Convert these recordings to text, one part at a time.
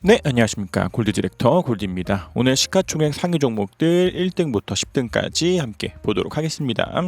네, 안녕하십니까. 골드 디렉터 골드입니다. 오늘 시가총액 상위 종목들 1등부터 10등까지 함께 보도록 하겠습니다.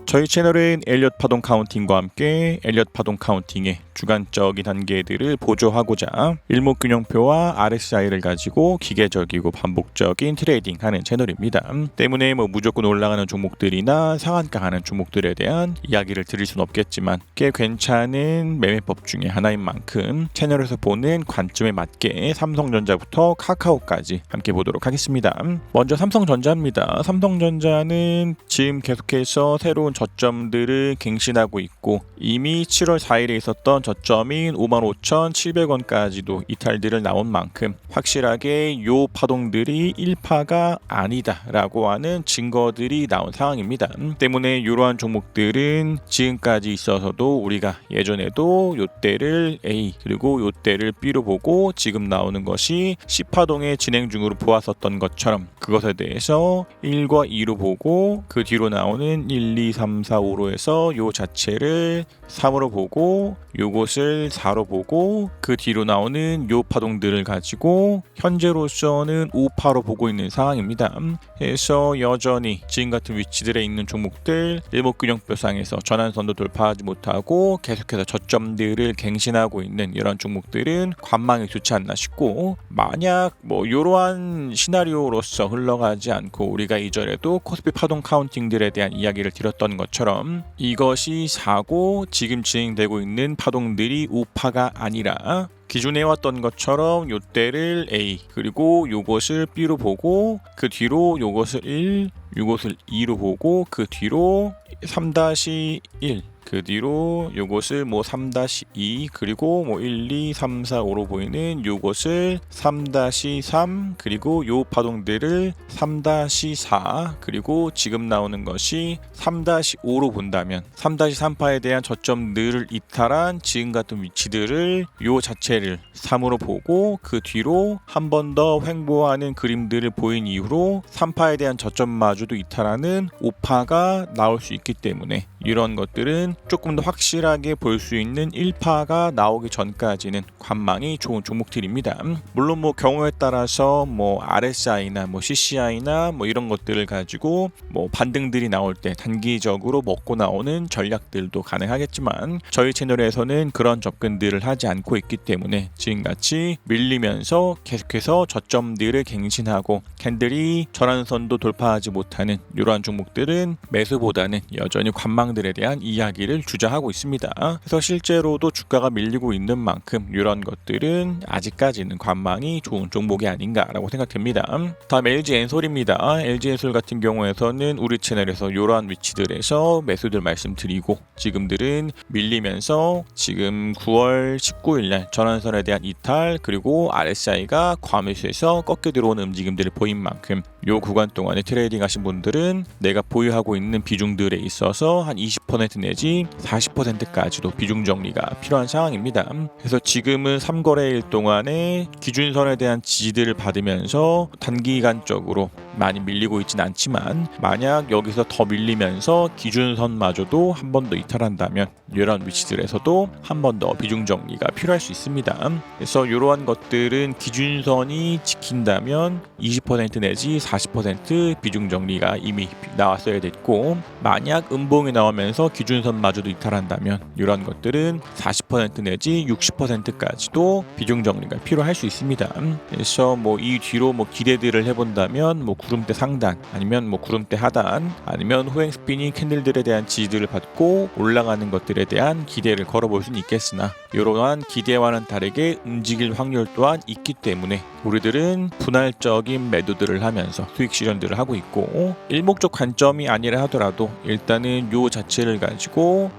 저희 채널은 엘리엇 파동 카운팅과 함께 엘리엇 파동 카운팅의 주관적인 단계들을 보조하고자 일목균형표와 RSI를 가지고 기계적이고 반복적인 트레이딩하는 채널입니다. 때문에 무조건 올라가는 종목들이나 상한가 하는 종목들에 대한 이야기를 드릴 수는 없겠지만 꽤 괜찮은 매매법 중에 하나인 만큼 채널에서 보는 관점에 맞게 삼성전자부터 카카오까지 함께 보도록 하겠습니다. 먼저 삼성전자입니다. 삼성전자는 지금 계속해서 새로운 저점들을 갱신하고 있고 이미 7월 4일에 있었던 저점인 55,700원까지도 이탈들을 나온 만큼 확실하게 요 파동들이 1파가 아니다라고 하는 증거들이 나온 상황입니다. 때문에 이러한 종목들은 지금까지 있어서도 우리가 예전에도 요때를 A 그리고 요때를 B로 보고 지금 나오는 것이 C파동의 진행 중으로 보았었던 것처럼 그것에 대해서 1과 2로 보고 그 뒤로 나오는 1, 2, 3, 4, 5로 해서 요 자체를 3으로 보고 요것을 4로 보고 그 뒤로 나오는 요 파동들을 가지고 현재로서는 5파로 보고 있는 상황입니다. 그래서 여전히 지금 같은 위치들에 있는 종목들 일목균형표상에서 전환선도 돌파하지 못하고 계속해서 저점들을 갱신하고 있는 이런 종목들은 관망이 좋지 않나 싶고 만약 이러한 시나리오로서 흘러가지 않고 우리가 이전에도 코스피 파동 카운팅들에 대한 이야기를 드렸던 것처럼 이것이 4고 지금 진행되고 있는 파동들이 우파가 아니라 기존에 해왔던 것처럼 요때를 A 그리고 요것을 B로 보고 그 뒤로 요것을 1 요것을 2로 보고 그 뒤로 3-1 그 뒤로 요것을 3-2 그리고 1, 2, 3, 4, 5로 보이는 요것을 3-3 그리고 요 파동들을 3-4 그리고 지금 나오는 것이 3-5로 본다면 3-3파에 대한 저점들을 이탈한 지금 같은 위치들을 요 자체를 3으로 보고 그 뒤로 한 번 더 횡보하는 그림들을 보인 이후로 3파에 대한 저점마저도 이탈하는 5파가 나올 수 있기 때문에 이런 것들은 조금 더 확실하게 볼 수 있는 1파가 나오기 전까지는 관망이 좋은 종목들입니다. 물론 경우에 따라서 RSI나 CCI나 이런 것들을 가지고 반등들이 나올 때 단기적으로 먹고 나오는 전략들도 가능하겠지만 저희 채널에서는 그런 접근들을 하지 않고 있기 때문에 지금같이 밀리면서 계속해서 저점들을 갱신하고 캔들이 전환선도 돌파하지 못하는 이러한 종목들은 매수보다는 여전히 관망들에 대한 이야기를 주저하고 있습니다. 그래서 실제로도 주가가 밀리고 있는 만큼 이런 것들은 아직까지는 관망이 좋은 종목이 아닌가라고 생각됩니다. 다음 LG엔솔입니다. LG엔솔 같은 경우에서는 우리 채널에서 이러한 위치들에서 매수들 말씀드리고 지금들은 밀리면서 지금 9월 19일날 전환선에 대한 이탈 그리고 RSI가 과매수에서 꺾여 들어오는 움직임들을 보인 만큼 이 구간 동안에 트레이딩 하신 분들은 내가 보유하고 있는 비중들에 있어서 한 20% 내지 40%까지도 비중 정리가 필요한 상황입니다. 그래서 지금은 3거래일 동안에 기준선에 대한 지지들을 받으면서 단기간적으로 많이 밀리고 있진 않지만 만약 여기서 더 밀리면서 기준선마저도 한 번 더 이탈한다면 이런 위치들에서도 한 번 더 비중 정리가 필요할 수 있습니다. 그래서 이러한 것들은 기준선이 지킨다면 20% 내지 40% 비중 정리가 이미 나왔어야 됐고 만약 음봉이 나오면서 기준선마저도 이탈한다면 이런 것들은 40% 내지 60%까지도 비중 정리가 필요할 수 있습니다. 그래서 이 뒤로 기대들을 해본다면 구름대 상단 아니면 구름대 하단 아니면 후행 스피닝 캔들들에 대한 지지들을 받고 올라가는 것들에 대한 기대를 걸어볼 수는 있겠으나 이러한 기대와는 다르게 움직일 확률 또한 있기 때문에 우리들은 분할적인 매도들을 하면서 수익 실현들을 하고 있고 일목적 관점이 아니라 하더라도 일단은 요 자체를 가지고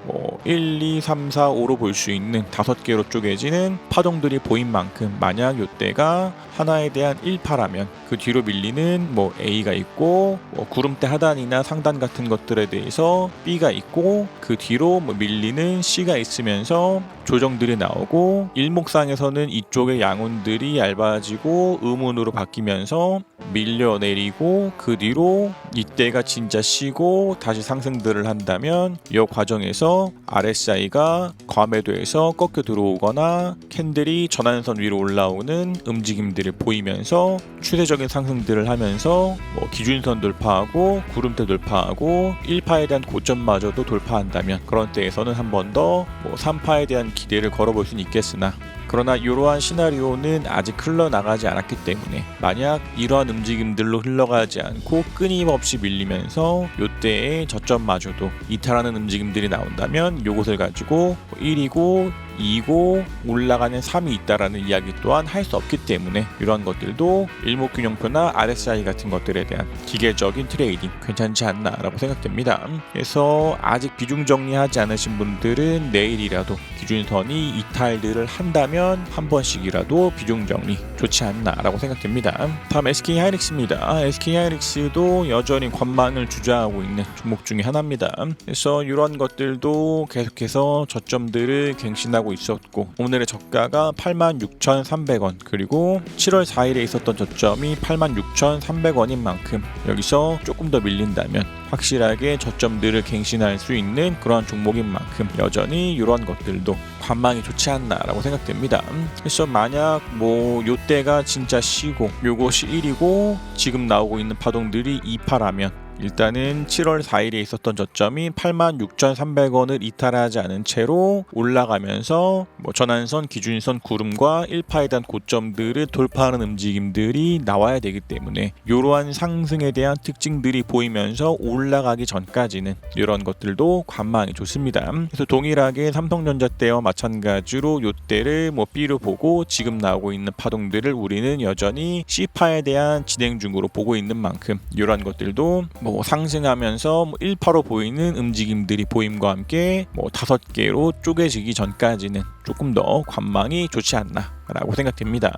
1, 2, 3, 4, 5로 볼 수 있는 5개로 쪼개지는 파동들이 보인 만큼 만약 요때가 하나에 대한 1파라면 그 뒤로 밀리는 A가 있고 구름대 하단이나 상단 같은 것들에 대해서 B가 있고 그 뒤로 밀리는 C가 있으면서 조정들이 나오고 일목상에서는 이쪽의 양운들이 얇아지고 음운으로 바뀌면서 밀려내리고 그 뒤로 이때가 진짜 쉬고 다시 상승들을 한다면 이 과정에서 RSI가 과매도에서 꺾여 들어오거나 캔들이 전환선 위로 올라오는 움직임들을 보이면서 추세적인 상승들을 하면서 기준선 돌파하고 구름대 돌파하고 1파에 대한 고점마저도 돌파한다면 그런 때에서는 한 번 더 3파에 대한 기대를 걸어볼 수는 있겠으나 그러나 이러한 시나리오는 아직 흘러나가지 않았기 때문에 만약 이러한 움직임들로 흘러가지 않고 끊임없이 밀리면서 이때의 저점마저도 이탈하는 움직임들이 나온다면 이것을 가지고 1이고 2고 올라가는 3이 있다라는 이야기 또한 할 수 없기 때문에 이러한 것들도 일목균형표나 RSI 같은 것들에 대한 기계적인 트레이딩 괜찮지 않나라고 생각됩니다. 그래서 아직 비중 정리하지 않으신 분들은 내일이라도 기준선이 이탈들을 한다면 한 번씩이라도 비중 정리 좋지 않나라고 생각됩니다. 다음 SK하이닉스입니다. SK하이닉스도 여전히 관망을 주저하고 있는 종목 중에 하나입니다. 그래서 이런 것들도 계속해서 저점들을 갱신하고 있었고 오늘의 저가가 86,300원 그리고 7월 4일에 있었던 저점이 86,300원인 만큼 여기서 조금 더 밀린다면 확실하게 저점들을 갱신할 수 있는 그러한 종목인 만큼 여전히 이런 것들도 관망이 좋지 않나라고 생각됩니다. 그래서 만약 요때가 진짜 쉬고 요것이 1이고 지금 나오고 있는 파동들이 2파라면 일단은 7월 4일에 있었던 저점이 86,300원을 이탈하지 않은 채로 올라가면서 전환선, 기준선, 구름과 1파에 대한 고점들을 돌파하는 움직임들이 나와야 되기 때문에 이러한 상승에 대한 특징들이 보이면서 올라가기 전까지는 이런 것들도 관망이 좋습니다. 그래서 동일하게 삼성전자 때와 마찬가지로 이때를 B로 보고 지금 나오고 있는 파동들을 우리는 여전히 C파에 대한 진행 중으로 보고 있는 만큼 이러한 것들도 상승하면서 1파로 보이는 움직임들이 보임과 함께 5개로 쪼개지기 전까지는 조금 더 관망이 좋지 않나라고 생각됩니다.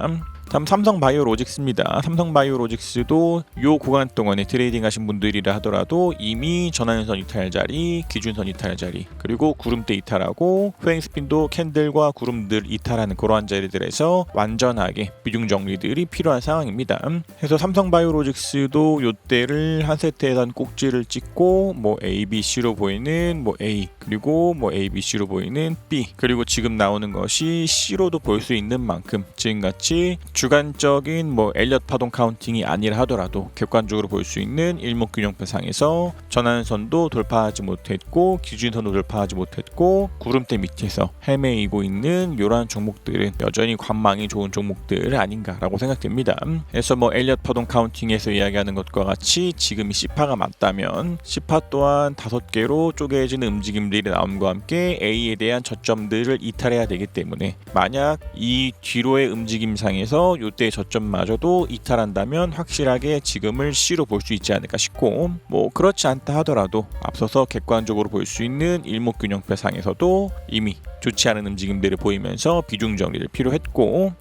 다음 삼성바이오로직스입니다. 삼성바이오로직스도 이 구간 동안에 트레이딩 하신 분들이라 하더라도 이미 전환선 이탈 자리, 기준선 이탈 자리, 그리고 구름대 이탈하고 후행스핀도 캔들과 구름들 이탈하는 그러한 자리들에서 완전하게 비중 정리들이 필요한 상황입니다. 그래서 삼성바이오로직스도 이때를 한 세트에 한 꼭지를 찍고 A, B, C로 보이는 A, 그리고 A, B, C로 보이는 B, 그리고 지금 나오는 것이 C로도 볼 수 있는 만큼 지금같이 주간적인 엘리엇 파동 카운팅이 아니라 하더라도 객관적으로 볼 수 있는 일목균형표상에서 전환선도 돌파하지 못했고 기준선도 돌파하지 못했고 구름대 밑에서 헤매이고 있는 이러한 종목들은 여전히 관망이 좋은 종목들 아닌가라고 생각됩니다. 그래서 엘리엇 파동 카운팅에서 이야기하는 것과 같이 지금이 C파가 맞다면 C파 또한 5개로 쪼개지는 움직임들이 나옴과 함께 A에 대한 저점들을 이탈해야 되기 때문에 만약 이 뒤로의 움직임상에서 이때의 저점마저도 이탈한다면 확실하게 지금을 C로 볼 수 있지 않을까 싶고 그렇지 않다 하더라도 앞서서 객관적으로 볼 수 있는 일목균형표상에서도 이미 좋지 않은 움직임들을 보이면서 비중 정리를 필요했고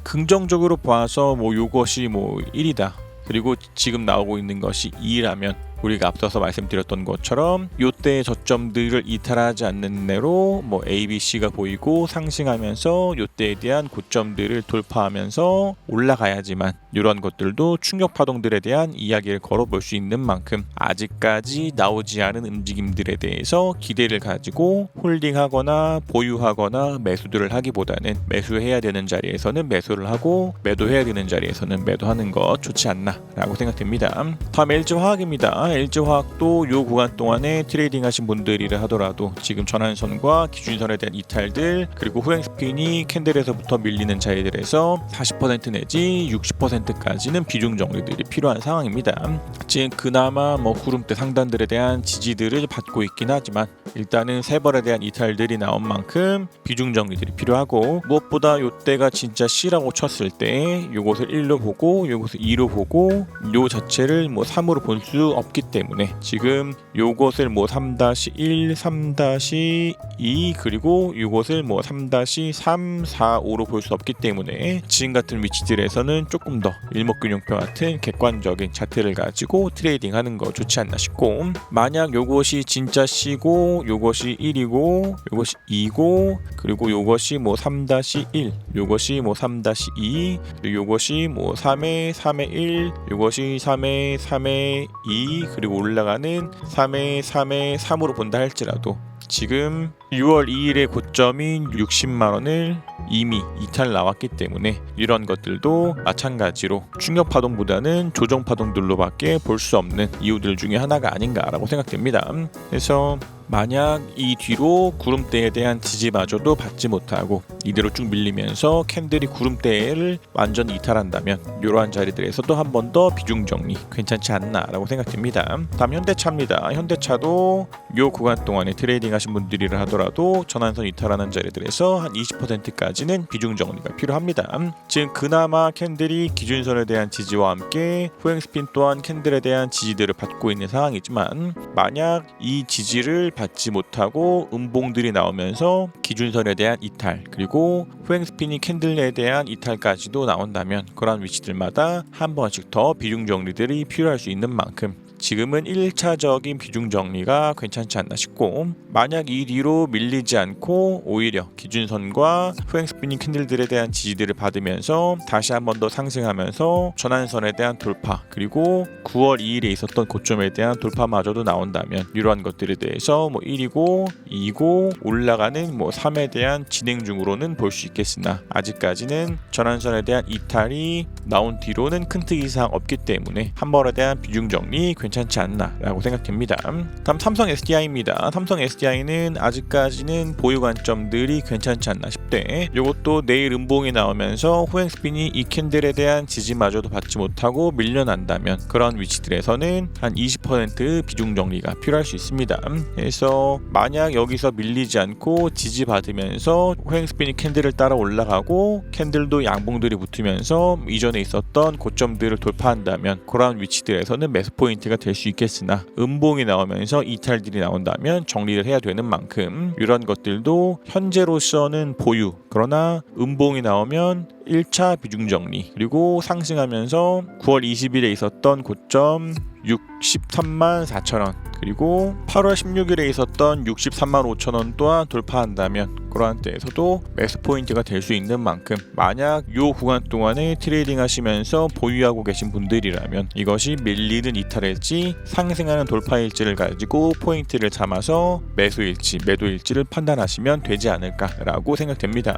긍정적으로 봐서 요것이 1이다 그리고 지금 나오고 있는 것이 2라면 우리가 앞서서 말씀드렸던 것처럼 이때의 저점들을 이탈하지 않는 내로 A, B, C가 보이고 상승하면서 이때에 대한 고점들을 돌파하면서 올라가야지만 이런 것들도 충격 파동들에 대한 이야기를 걸어볼 수 있는 만큼 아직까지 나오지 않은 움직임들에 대해서 기대를 가지고 홀딩하거나 보유하거나 매수들을 하기보다는 매수해야 되는 자리에서는 매수를 하고 매도해야 되는 자리에서는 매도하는 것 좋지 않나라고 생각됩니다. 다음 LG화학입니다. LG화학도 이 구간 동안에 트레이딩 하신 분들이라 하더라도 지금 전환선과 기준선에 대한 이탈들 그리고 후행스핀이 캔들에서부터 밀리는 자리들에서 40% 내지 60%까지는 비중 정리들이 필요한 상황입니다. 지금 그나마 구름대 상단들에 대한 지지들을 받고 있긴 하지만 일단은 세 벌에 대한 이탈들이 나온 만큼 비중 정리들이 필요하고 무엇보다 이때가 진짜 C라고 쳤을 때 이것을 1로 보고 이것을 2로 보고 요 자체를 3으로 볼 수 없기 없기 때문에 지금 요것을 뭐 3-1, 3-2 그리고 요것을 뭐 3-3, 4, 5로 볼 수 없기 때문에 지금 같은 위치들에서는 조금 더 일목균형표 같은 객관적인 차트를 가지고 트레이딩하는 거 좋지 않나 싶고, 만약 요것이 진짜 C고 요것이 1이고 요것이 2고 그리고 요것이 뭐 3-1, 요것이 뭐 3-2, 요것이 뭐 3에 3에 1, 요것이 3에 3에 2 그리고 올라가는 3에 3에 3으로 본다 할지라도 지금 6월 2일의 고점인 60만원을 이미 이탈 나왔기 때문에 이런 것들도 마찬가지로 충격 파동보다는 조정 파동들로밖에 볼 수 없는 이유들 중에 하나가 아닌가라고 생각됩니다. 그래서 만약 이 뒤로 구름대에 대한 지지마저도 받지 못하고 이대로 쭉 밀리면서 캔들이 구름대를 완전 이탈한다면 이러한 자리들에서도 한 번 더 비중 정리 괜찮지 않나라고 생각됩니다. 다음 현대차입니다. 현대차도 이 구간 동안에 트레이딩 하신 분들이라 하더라도 전환선 이탈하는 자리들에서 한 20%까지는 비중 정리가 필요합니다. 지금 그나마 캔들이 기준선에 대한 지지와 함께 후행 스핀 또한 캔들에 대한 지지들을 받고 있는 상황이지만, 만약 이 지지를 받지 못하고 음봉들이 나오면서 기준선에 대한 이탈 그리고 후행 스핀이 캔들에 대한 이탈까지도 나온다면 그러한 위치들마다 한 번씩 더 비중 정리들이 필요할 수 있는 만큼 지금은 1차적인 비중 정리가 괜찮지 않나 싶고, 만약 이 뒤로 밀리지 않고 오히려 기준선과 후행 스피닝 캔들들에 대한 지지들을 받으면서 다시 한 번 더 상승하면서 전환선에 대한 돌파 그리고 9월 2일에 있었던 고점에 대한 돌파마저도 나온다면 이러한 것들에 대해서 뭐 1이고 2고 올라가는 뭐 3에 대한 진행 중으로는 볼 수 있겠으나, 아직까지는 전환선에 대한 이탈이 나온 뒤로는 큰 특이 이상 없기 때문에 한 번에 대한 비중 정리 괜찮지 않나라고 생각됩니다. 다음 삼성 SDI입니다. 삼성 SDI는 아직까지는 보유 관점들이 괜찮지 않나 싶대. 이것도 내일 음봉이 나오면서 후행 스핀이 이 캔들에 대한 지지마저도 받지 못하고 밀려난다면 그런 위치들에서는 한 20% 비중 정리가 필요할 수 있습니다. 그래서 만약 여기서 밀리지 않고 지지받으면서 후행 스핀이 캔들을 따라 올라가고 캔들도 양봉들이 붙으면서 이전에 있었던 고점들을 돌파한다면 그런 위치들에서는 매수 포인트가 될 수 있겠으나, 음봉이 나오면서 이탈들이 나온다면 정리를 해야 되는 만큼 이런 것들도 현재로서는 보유, 그러나 음봉이 나오면 1차 비중 정리 그리고 상승하면서 9월 20일에 있었던 고점 63만 4천원 그리고 8월 16일에 있었던 63만 5천원 또한 돌파한다면 그러한 때에서도 매수 포인트가 될 수 있는 만큼, 만약 이 구간 동안에 트레이딩 하시면서 보유하고 계신 분들이라면 이것이 밀리는 이탈일지 상승하는 돌파일지를 가지고 포인트를 잡아서 매수일지 매도일지를 판단하시면 되지 않을까라고 생각됩니다.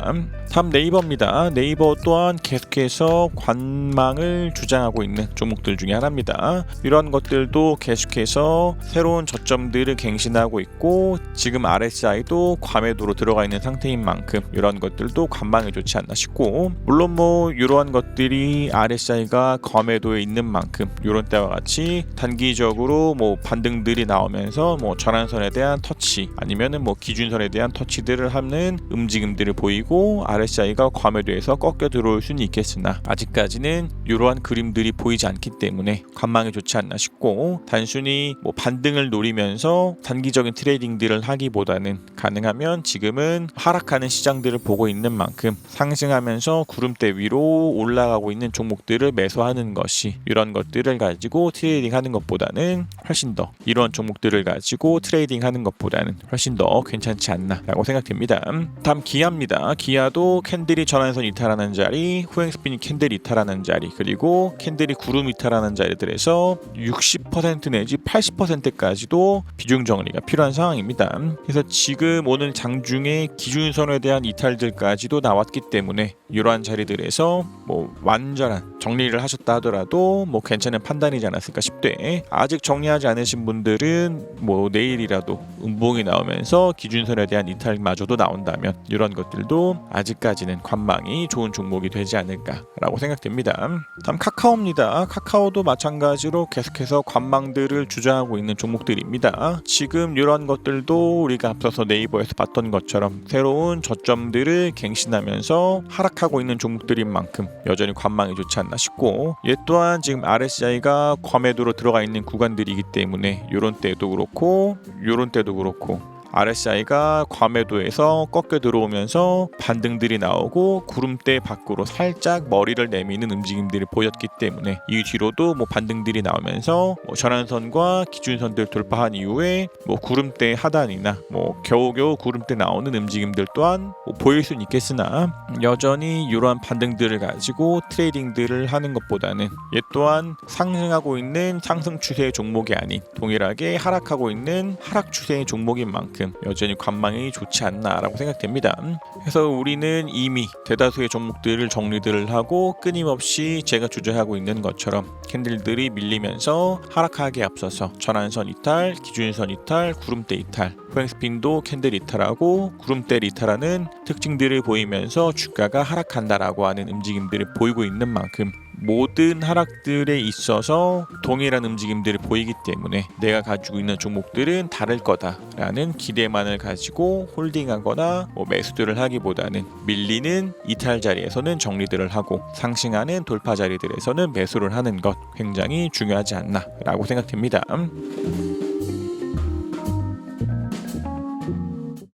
다음 네이버입니다. 네이버 또한 계속해서 관망을 주장하고 있는 종목들 중에 하나입니다. 이런 것들도 계속해서 새로운 저점들을 갱신하고 있고 지금 RSI도 과매도로 들어가 있는 상태인 만큼 이런 것들도 관망이 좋지 않나 싶고, 물론 뭐 이러한 것들이 RSI가 과매도에 있는 만큼 이런 때와 같이 단기적으로 뭐 반등들이 나오면서 뭐 전환선에 대한 터치 아니면은 뭐 기준선에 대한 터치들을 하는 움직임들을 보이고 RSI가 과매도에서 꺾여 들어올 수는 있겠으나 아직까지는 이러한 그림들이 보이지 않기 때문에 관망이 좋지 않나 싶고, 단순히 뭐 반등을 노리면서 단기적인 트레이딩들을 하기보다는 가능하면 지금은 하락하는 시장들을 보고 있는 만큼 상승하면서 구름대 위로 올라가고 있는 종목들을 매수하는 것이, 이런 것들을 가지고 트레이딩하는 것보다는 훨씬 더 이런 종목들을 가지고 트레이딩하는 것보다는 훨씬 더 괜찮지 않나라고 생각됩니다. 다음 기아입니다. 기아도 캔들이 전환선 이탈하는 자리, 후행 스피닝 캔들 이탈하는 자리, 그리고 캔들이 구름 이탈하는 자리들에서 60% 내지 80%까지도 비중 정리가 필요한 상황입니다. 그래서 지금 오늘 장중에 기준선에 대한 이탈들까지도 나왔기 때문에 이러한 자리들에서 뭐 완전한 정리를 하셨다 하더라도 뭐 괜찮은 판단이지 않았을까 싶대. 아직 정리하지 않으신 분들은 뭐 내일이라도 음봉이 나오면서 기준선에 대한 이탈마저도 나온다면 이런 것들도 아직까지는 관망이 좋은 종목이 되지 않을까라고 생각됩니다. 다음 카카오입니다. 카카오도 마찬가지로 계속해서 관망들을 주장하고 있는 종목들입니다. 지금 이런 것들도 우리가 앞서서 네이버에서 봤던 것처럼 새로운 저점들을 갱신하면서 하락하고 있는 종목들인 만큼 여전히 관망이 좋지 않나 않나 싶고, 얘 또한 지금 RSI가 과매도로 들어가 있는 구간들이기 때문에 요런 때도 그렇고 요런 때도 그렇고 RSI가 과매도에서 꺾여 들어오면서 반등들이 나오고 구름대 밖으로 살짝 머리를 내미는 움직임들을 보였기 때문에 이 뒤로도 뭐 반등들이 나오면서 뭐 전환선과 기준선들 돌파한 이후에 뭐 구름대 하단이나 뭐 겨우겨우 구름대 나오는 움직임들 또한 뭐 보일 수는 있겠으나, 여전히 이러한 반등들을 가지고 트레이딩들을 하는 것보다는 얘 또한 상승하고 있는 상승 추세의 종목이 아닌 동일하게 하락하고 있는 하락 추세의 종목인 만큼 여전히 관망이 좋지 않나라고 생각됩니다. 그래서 우리는 이미 대다수의 종목들을 정리들을 하고 끊임없이 제가 주저하고 있는 것처럼 캔들들이 밀리면서 하락하기에 앞서서 전환선 이탈, 기준선 이탈, 구름대 이탈, 포행스핀도 캔들 이탈하고 구름대 이탈하는 특징들을 보이면서 주가가 하락한다라고 하는 움직임들을 보이고 있는 만큼 모든 하락들에 있어서 동일한 움직임들을 보이기 때문에 내가 가지고 있는 종목들은 다를 거다라는 기대만을 가지고 홀딩하거나 매수들을 하기보다는 밀리는 이탈 자리에서는 정리들을 하고 상승하는 돌파 자리들에서는 매수를 하는 것 굉장히 중요하지 않나라고 생각됩니다.